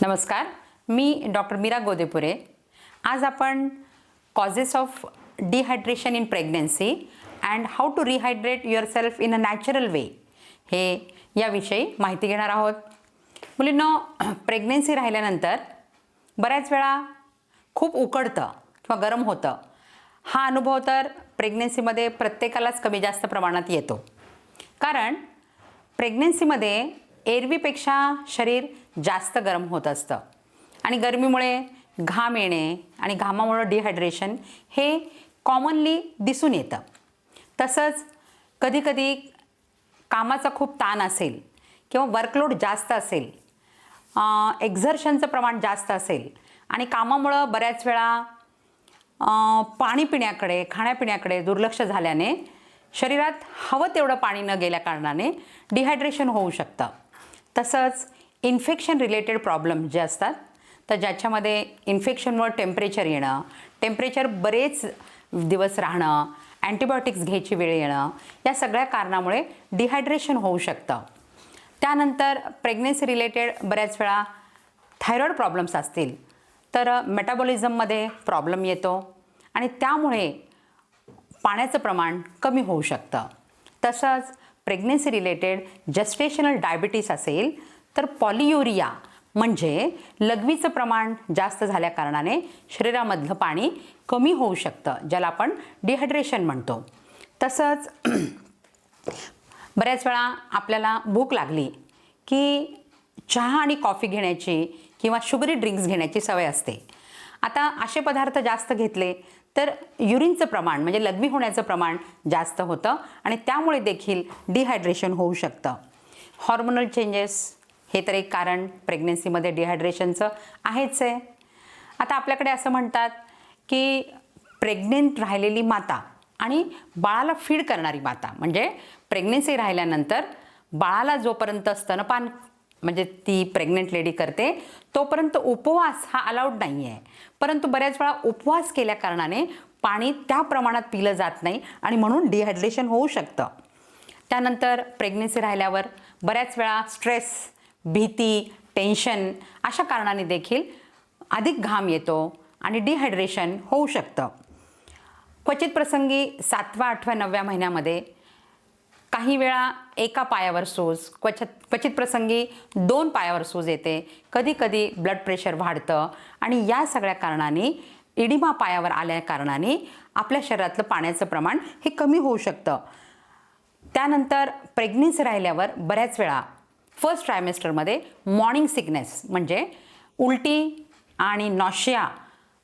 नमस्कार, मी डॉक्टर मीरा गोदेपुरे। आज आपण causes of dehydration in pregnancy and how to rehydrate yourself in a natural way हे याविषयी माहिती घेणार आहोत। मुलींनो, प्रेग्नन्सी राहिल्यानंतर बऱ्याच वेळा खूप उकडतं किंवा गरम होतं। हा अनुभव तर प्रेग्नन्सीमध्ये प्रत्येकालाच कमी जास्त प्रमाणात येतो, कारण प्रेग्नन्सीमध्ये एरवीपेक्षा शरीर जास्त गरम होत असतं आणि गरमीमुळे घाम येणे आणि घामामुळे डिहायड्रेशन हे कॉमनली दिसून येतं। तसंच कधीकधी कामाचा खूप ताण असेल किंवा वर्कलोड जास्त असेल, एक्झर्शनचं प्रमाण जास्त असेल आणि कामामुळं बऱ्याच वेळा पाणी पिण्याकडे, खाण्यापिण्याकडे दुर्लक्ष झाल्याने शरीरात हवं तेवढं पाणी न गेल्या कारणाने डिहायड्रेशन होऊ शकतं। तसंच इन्फेक्शन रिलेटेड प्रॉब्लेम जे असतात, तर ज्याच्यामध्ये इन्फेक्शनमुळे टेम्परेचर येणं, टेम्परेचर बरेच दिवस राहणं, अँटीबायोटिक्स घ्यायची वेळ येणं, या सगळ्या कारणामुळे डिहायड्रेशन होऊ शकतं। त्यानंतर प्रेग्नन्सी रिलेटेड बऱ्याच वेळा थायरॉईड प्रॉब्लेम्स असतील तर मेटाबॉलिझममध्ये प्रॉब्लेम येतो आणि त्यामुळे पाण्याचं प्रमाण कमी होऊ शकतं। तसंच प्रेग्नन्सी रिलेटेड जेस्टेशनल डायबिटीस असेल तर पॉलियुरिया म्हणजे लघवीचं प्रमाण जास्त झाल्या कारणाने शरीरामधलं पाणी कमी होऊ शकतं, ज्याला आपण डिहायड्रेशन म्हणतो। तसंच बऱ्याच वेळा आपल्याला भूक लागली की चहा आणि कॉफी घेण्याची किंवा शुगरी ड्रिंक्स घेण्याची सवय असते। आता असे पदार्थ जास्त घेतले तर युरिनचं प्रमाण म्हणजे लघवी होण्याचं प्रमाण जास्त होतं आणि त्यामुळे देखील डिहायड्रेशन होऊ शकतं। हॉर्मोनल चेंजेस हे तर एक कारण प्रेग्नन्सीमध्ये डिहायड्रेशनचं आहेच आहे। आता आपल्याकडे असं म्हणतात की प्रेग्नेंट राहिलेली माता आणि बाळाला फीड करणारी माता, म्हणजे प्रेग्नन्सी राहिल्यानंतर बाळाला जोपर्यंत स्तनपान म्हणजे ती प्रेग्नेंट लेडी करते तोपर्यंत उपवास हा अलाउड नाही आहे, परंतु बऱ्याच वेळा उपवास केल्या कारणाने पाणी त्या प्रमाणात पिलं जात नाही आणि म्हणून डिहायड्रेशन होऊ शकतं। त्यानंतर प्रेग्नन्सी राहिल्यावर बऱ्याच वेळा स्ट्रेस, भीती, टेन्शन अशा कारणाने देखील अधिक घाम येतो आणि डिहायड्रेशन होऊ शकतं। क्वचित प्रसंगी 7व्या, 8व्या, 9व्या महिन्यामध्ये काही वेळा एका पायावर सूज, क्वचित प्रसंगी 2 पायावर सूज येते, कधीकधी ब्लड प्रेशर वाढतं आणि या सगळ्या कारणाने इडिमा पायावर आल्या कारणाने आपल्या शरीरातलं पाण्याचं प्रमाण हे कमी होऊ शकतं। त्यानंतर प्रेग्नन्सी राहिल्यावर बऱ्याच वेळा फर्स्ट ट्रायमेस्टरमध्ये मॉर्निंग सिकनेस म्हणजे उलटी आणि नॉशिया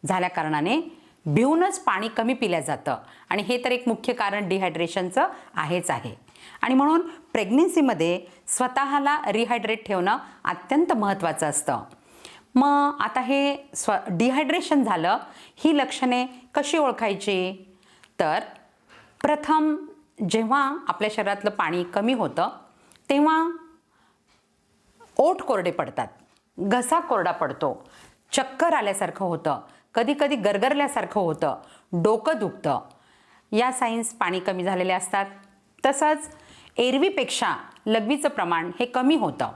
झाल्या कारणाने भिवूनच पाणी कमी पिलं जातं आणि हे तर एक मुख्य कारण डिहायड्रेशनचं आहेच आहे। आणि म्हणून प्रेग्नन्सीमध्ये स्वतःला रिहायड्रेट ठेवणं अत्यंत महत्त्वाचं असतं। मग आता हे डिहायड्रेशन झालं, ही लक्षणे कशी ओळखायची? तर प्रथम जेव्हा आपल्या शरीरातलं पाणी कमी होतं तेव्हा ओठ कोरडे पडतात, घसा कोरडा पडतो, चक्कर आल्यासारखं होतं, कधीकधी गरगरल्यासारखं होतं, डोकं दुखतं, या साईन्स पाणी कमी झालेले असतात। तसंच एरवीपेक्षा लघवीचं प्रमाण हे कमी होतं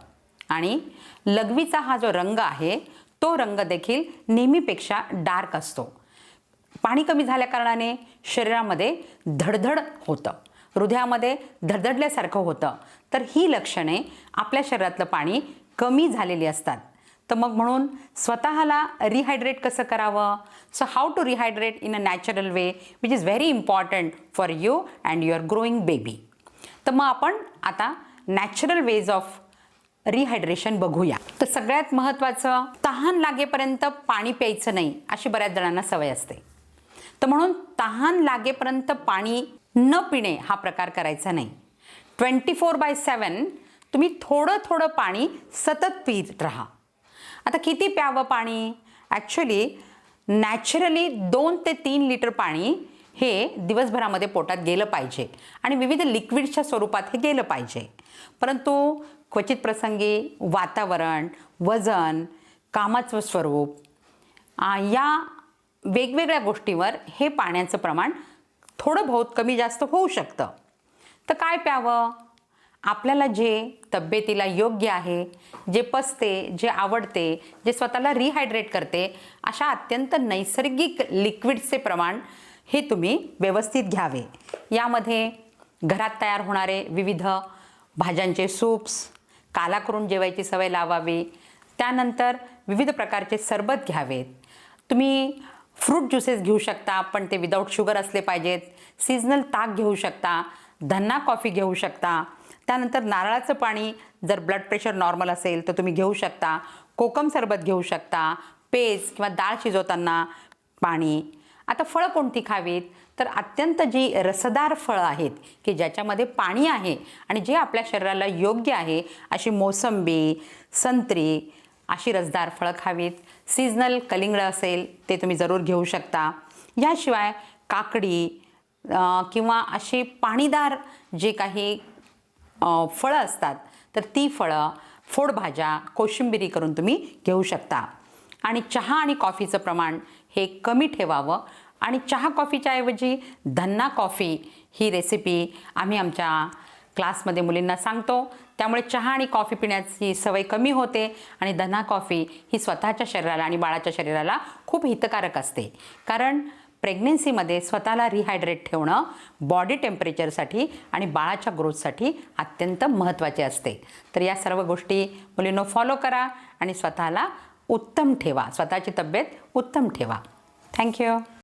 आणि लघवीचा हा जो रंग आहे तो रंग देखील नेहमीपेक्षा डार्क असतो। पाणी कमी झाल्या कारणाने शरीरामध्ये धडधड होतं, हृदयामध्ये धडधडल्यासारखं होतं, तर ही लक्षणे आपल्या शरीरातलं पाणी कमी झालेली असतात। तर मग म्हणून स्वतःला रिहायड्रेट कसं करावं? So how to rehydrate in a natural way which is very important for you and your growing baby. तर मग आपण आता नॅचरल वेज ऑफ रिहायड्रेशन बघूया। तर सगळ्यात महत्त्वाचं, तहान लागेपर्यंत पाणी प्यायचं नाही अशी बऱ्याच जणांना सवय असते। तर म्हणून तहान लागेपर्यंत पाणी न पिणे हा प्रकार करायचा नाही। 24/7 तुम्ही थोडं थोडं पाणी सतत पित राहा। आता किती प्यावं पाणी? ॲक्च्युली नॅचरली 2 ते 3 लिटर पाणी हे दिवसभरामध्ये पोटात गेलं पाहिजे आणि विविध लिक्विडच्या स्वरूपात हे गेलं पाहिजे, परंतु क्वचित प्रसंगी वातावरण, वजन, कामाचं स्वरूप या वेगवेगळ्या गोष्टीवर हे पाण्याचं प्रमाण थोडं बहुत कमी जास्त होऊ शकतं। तर काय प्यावं? आपल्याला जे तब्येतीला योग्य आहे, जे पचते, जे आवडते, जे स्वतःला रिहायड्रेट करते, अशा अत्यंत नैसर्गिक लिक्विड्सचे प्रमाण हे तुम्ही व्यवस्थित घ्यावे. यामध्ये घरात तयार होणारे विविध भाज्यांचे सूप्स, काला करून जेवायची सवय लावावी. त्यानंतर विविध प्रकारचे सरबत घ्यावेत. तुम्ही फ्रूट ज्युसेस घेऊ शकता, पण ते विदाऊट शुगर असले पाहिजेत. सीजनल ताक घेऊ शकता, धन्ना कॉफी घेऊ शकता. त्यानंतर नारळाचं पाणी, जर ब्लड प्रेशर नॉर्मल असेल तर तुम्ही घेऊ शकता. कोकम सरबत घेऊ शकता, पेज किंवा डाळ शिजवताना पाणी. आता फळं कोणती खावीत, तर अत्यंत जी रसदार फळं आहेत की ज्याच्यामध्ये पाणी आहे आणि जे आपल्या शरीराला योग्य आहे, अशी मोसंबी, संत्री अशी रसदार फळं खावीत. सीजनल कलिंगड असेल ते तुम्ही जरूर घेऊ शकता. याशिवाय काकडी किंवा अशी पाणीदार जे काही फळं असतात तर ती फळं, फोडभाज्या, कोशिंबिरी करून तुम्ही घेऊ शकता. आणि चहा आणि कॉफीचं प्रमाण हे कमी ठेवावं. आणि चहा कॉफीच्या ऐवजी धन्ना कॉफी ही रेसिपी आम्ही आमच्या क्लासमध्ये मुलींना सांगतो. त्यामुळे चहा आणि कॉफी पिण्याची सवय कमी होते आणि धन्ना कॉफी ही स्वतःच्या शरीराला आणि बाळाच्या शरीराला खूप हितकारक असते. कारण प्रेग्नेन्सीमध्ये स्वतःला रिहायड्रेट ठेवणं बॉडी टेम्परेचरसाठी आणि बाळाच्या ग्रोथसाठी अत्यंत महत्त्वाचे असते. तर या सर्व गोष्टी मुलींनो फॉलो करा आणि स्वतःला उत्तम ठेवा, स्वतःची तब्येत उत्तम ठेवा. थँक्यू.